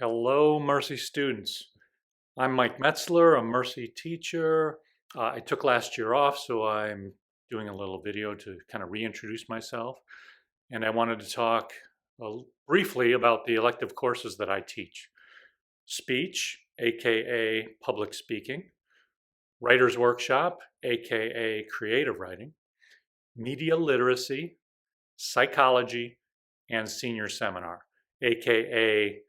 Hello, Mercy students. I'm Mike Metzler, a Mercy teacher. I took last year off, so I'm doing a little video to kind of reintroduce myself. And I wanted to talk briefly about the elective courses that I teach. Speech, aka public speaking, writer's workshop, aka creative writing, media literacy, psychology, and senior seminar, aka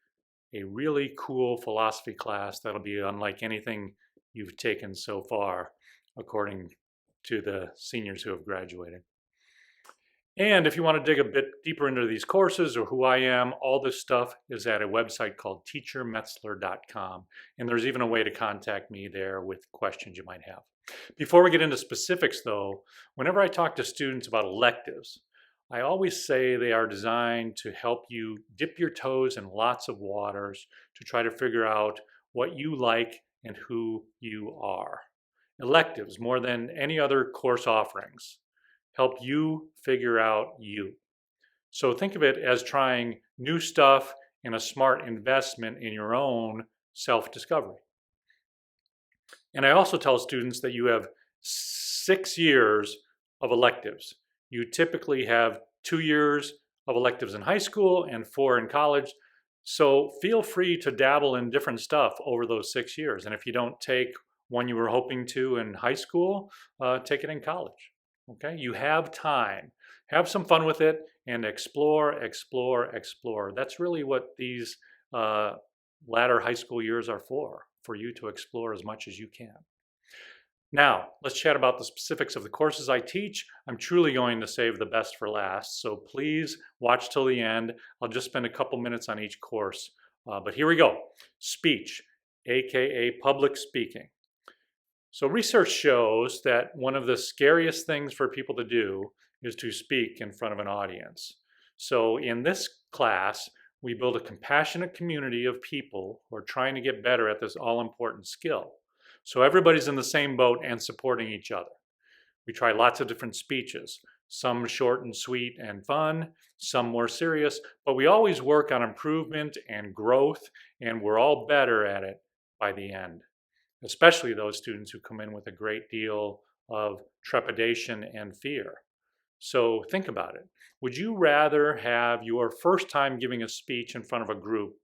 a really cool philosophy class that'll be unlike anything you've taken so far, according to the seniors who have graduated. And if you want to dig a bit deeper into these courses or who I am, all this stuff is at a website called teachermetzler.com. And there's even a way to contact me there with questions you might have. Before we get into specifics though, whenever I talk to students about electives, I always say they are designed to help you dip your toes in lots of waters to try to figure out what you like and who you are. Electives, more than any other course offerings, help you figure out you. So think of it as trying new stuff and a smart investment in your own self-discovery. And I also tell students that you have 6 years of electives. You typically have 2 years of electives in high school and 4 in college. So feel free to dabble in different stuff over those 6 years. And if you don't take one you were hoping to in high school, take it in college. Okay, you have time. Have some fun with it and explore, explore, explore. That's really what these latter high school years are for you to explore as much as you can. Now, let's chat about the specifics of the courses I teach. I'm truly going to save the best for last, so please watch till the end. I'll just spend a couple minutes on each course, but here we go. Speech, aka public speaking. So research shows that one of the scariest things for people to do is to speak in front of an audience. So in this class, we build a compassionate community of people who are trying to get better at this all-important skill. So everybody's in the same boat and supporting each other. We try lots of different speeches, some short and sweet and fun, some more serious, but we always work on improvement and growth, and we're all better at it by the end, especially those students who come in with a great deal of trepidation and fear. So think about it. Would you rather have your first time giving a speech in front of a group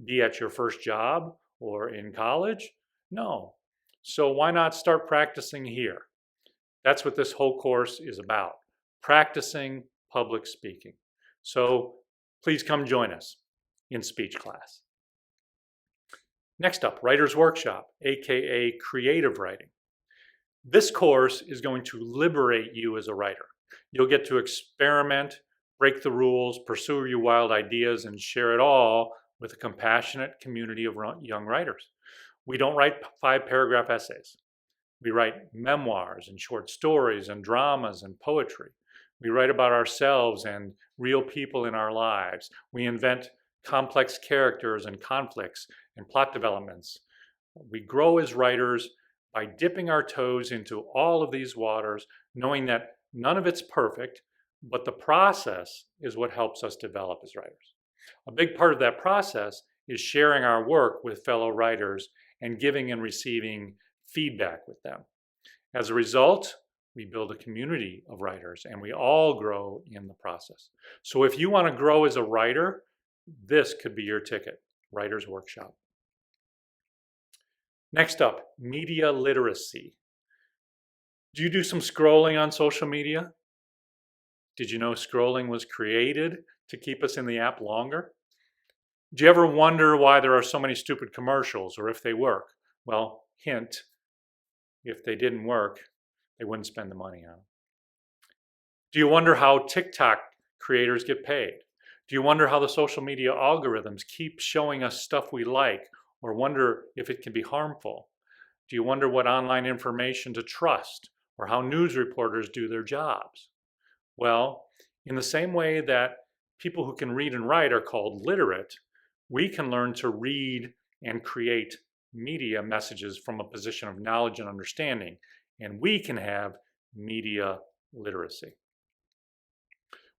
be at your first job or in college? No. So why not start practicing here? That's what this whole course is about, practicing public speaking. So please come join us in speech class. Next up, writer's workshop, aka creative writing. This course is going to liberate you as a writer. You'll get to experiment, break the rules, pursue your wild ideas, and share it all with a compassionate community of young writers. We don't write 5-paragraph essays. We write memoirs and short stories and dramas and poetry. We write about ourselves and real people in our lives. We invent complex characters and conflicts and plot developments. We grow as writers by dipping our toes into all of these waters, knowing that none of it's perfect, but the process is what helps us develop as writers. A big part of that process is sharing our work with fellow writers and giving and receiving feedback with them. As a result, we build a community of writers and we all grow in the process. So if you want to grow as a writer, this could be your ticket, Writer's Workshop. Next up, media literacy. Do you do some scrolling on social media? Did you know scrolling was created to keep us in the app longer? Do you ever wonder why there are so many stupid commercials or if they work? Well, hint, if they didn't work, they wouldn't spend the money on them. Do you wonder how TikTok creators get paid? Do you wonder how the social media algorithms keep showing us stuff we like or wonder if it can be harmful? Do you wonder what online information to trust or how news reporters do their jobs? Well, in the same way that people who can read and write are called literate, we can learn to read and create media messages from a position of knowledge and understanding, and we can have media literacy.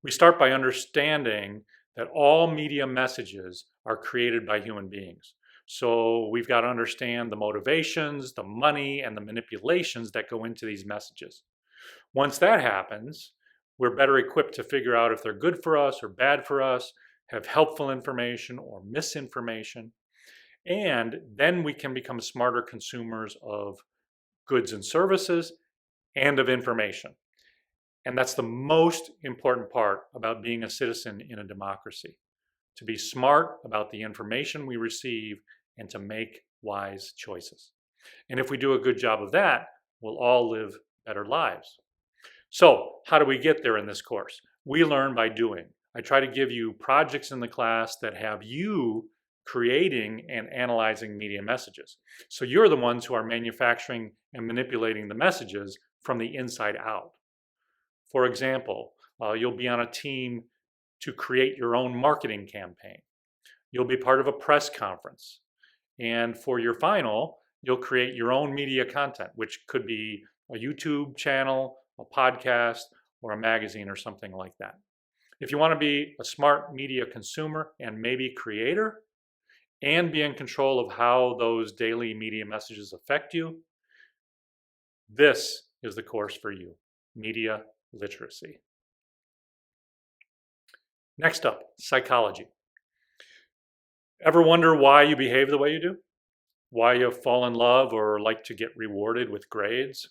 We start by understanding that all media messages are created by human beings. So we've got to understand the motivations, the money, and the manipulations that go into these messages. Once that happens, we're better equipped to figure out if they're good for us or bad for us, have helpful information or misinformation. And then we can become smarter consumers of goods and services and of information. And that's the most important part about being a citizen in a democracy, to be smart about the information we receive and to make wise choices. And if we do a good job of that, we'll all live better lives. So how do we get there in this course? We learn by doing. I try to give you projects in the class that have you creating and analyzing media messages. So you're the ones who are manufacturing and manipulating the messages from the inside out. For example, you'll be on a team to create your own marketing campaign. You'll be part of a press conference. And for your final, you'll create your own media content, which could be a YouTube channel, a podcast, or a magazine or something like that. If you want to be a smart media consumer and maybe creator, and be in control of how those daily media messages affect you, this is the course for you, media literacy. Next up, psychology. Ever wonder why you behave the way you do? Why you fall in love or like to get rewarded with grades?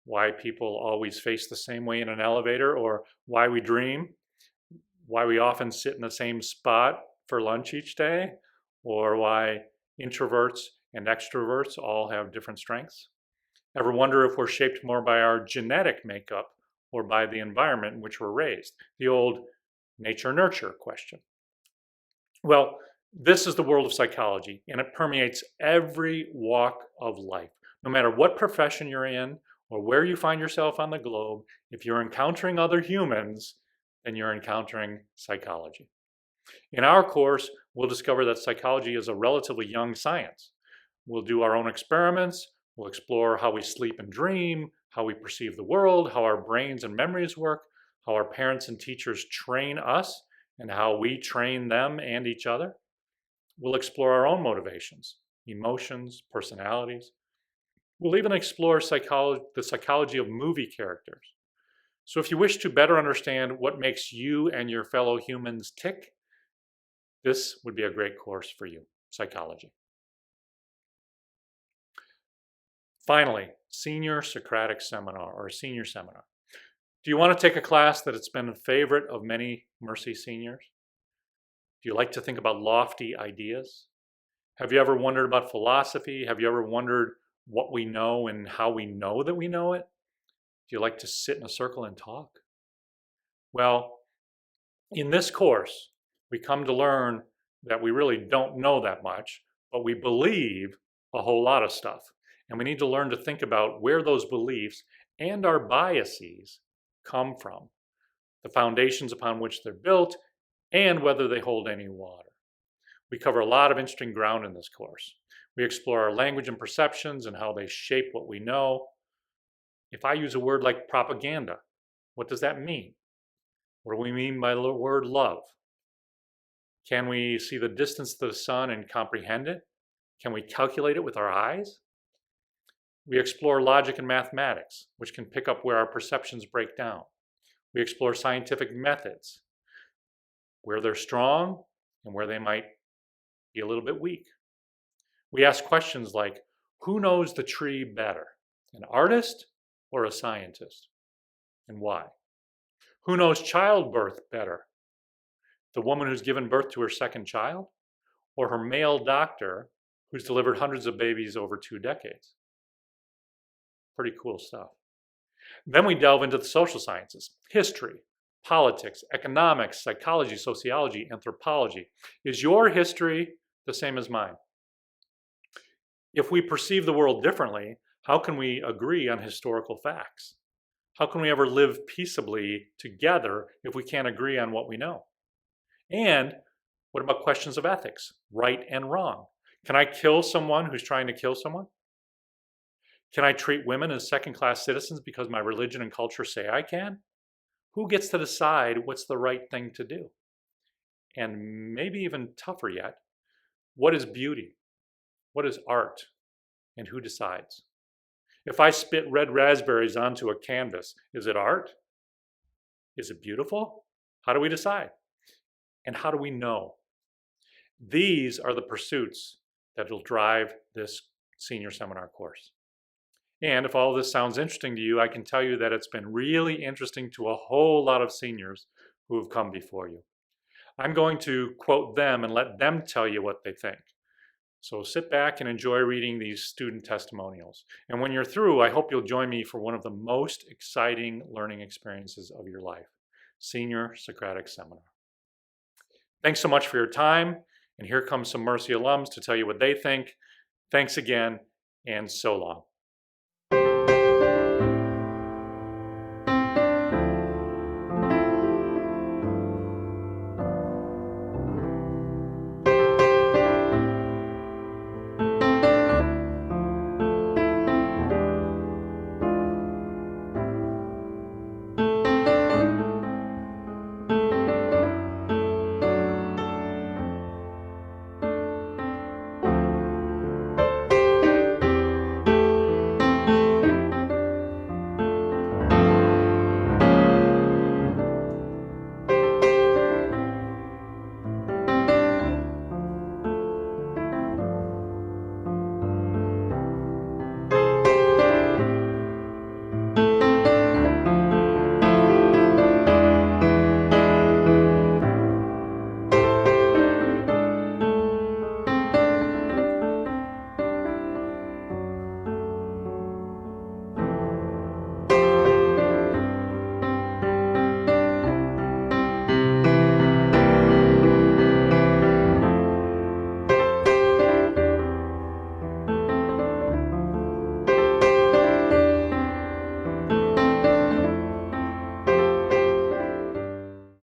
Why people always face the same way in an elevator, or why we dream? Why we often sit in the same spot for lunch each day? Or why introverts and extroverts all have different strengths? Ever wonder if we're shaped more by our genetic makeup or by the environment in which we're raised? The old nature-nurture question. Well, this is the world of psychology, and it permeates every walk of life. No matter what profession you're in or where you find yourself on the globe, if you're encountering other humans, then you're encountering psychology. In our course, we'll discover that psychology is a relatively young science. We'll do our own experiments. We'll explore how we sleep and dream, how we perceive the world, how our brains and memories work, how our parents and teachers train us, and how we train them and each other. We'll explore our own motivations, emotions, personalities. We'll even explore the psychology of movie characters. So if you wish to better understand what makes you and your fellow humans tick, this would be a great course for you, psychology. Finally, senior Socratic seminar or senior seminar. Do you want to take a class that has been a favorite of many Mercy seniors? Do you like to think about lofty ideas? Have you ever wondered about philosophy? Have you ever wondered what we know and how we know that we know it? Do you like to sit in a circle and talk? Well, in this course, we come to learn that we really don't know that much, but we believe a whole lot of stuff. And we need to learn to think about where those beliefs and our biases come from, the foundations upon which they're built, and whether they hold any water. We cover a lot of interesting ground in this course. We explore our language and perceptions and how they shape what we know. If I use a word like propaganda, what does that mean? What do we mean by the word love? Can we see the distance to the sun and comprehend it? Can we calculate it with our eyes? We explore logic and mathematics, which can pick up where our perceptions break down. We explore scientific methods, where they're strong and where they might be a little bit weak. We ask questions like, who knows the tree better, an artist or a scientist, and why? Who knows childbirth better, the woman who's given birth to her second child, or her male doctor who's delivered hundreds of babies over 2 decades? Pretty cool stuff. Then we delve into the social sciences, history, politics, economics, psychology, sociology, anthropology. Is your history the same as mine? If we perceive the world differently, how can we agree on historical facts? How can we ever live peaceably together if we can't agree on what we know? And what about questions of ethics, right and wrong? Can I kill someone who's trying to kill someone? Can I treat women as second-class citizens because my religion and culture say I can? Who gets to decide what's the right thing to do? and maybe even tougher yet, what is beauty? What is art? And who decides? If I spit red raspberries onto a canvas, is it art? Is it beautiful? How do we decide? And how do we know? These are the pursuits that will drive this senior seminar course. And if all this sounds interesting to you, I can tell you that it's been really interesting to a whole lot of seniors who have come before you. I'm going to quote them and let them tell you what they think. So sit back and enjoy reading these student testimonials. And when you're through, I hope you'll join me for one of the most exciting learning experiences of your life, Senior Socratic Seminar. Thanks so much for your time. And here comes some Mercy alums to tell you what they think. Thanks again, and so long.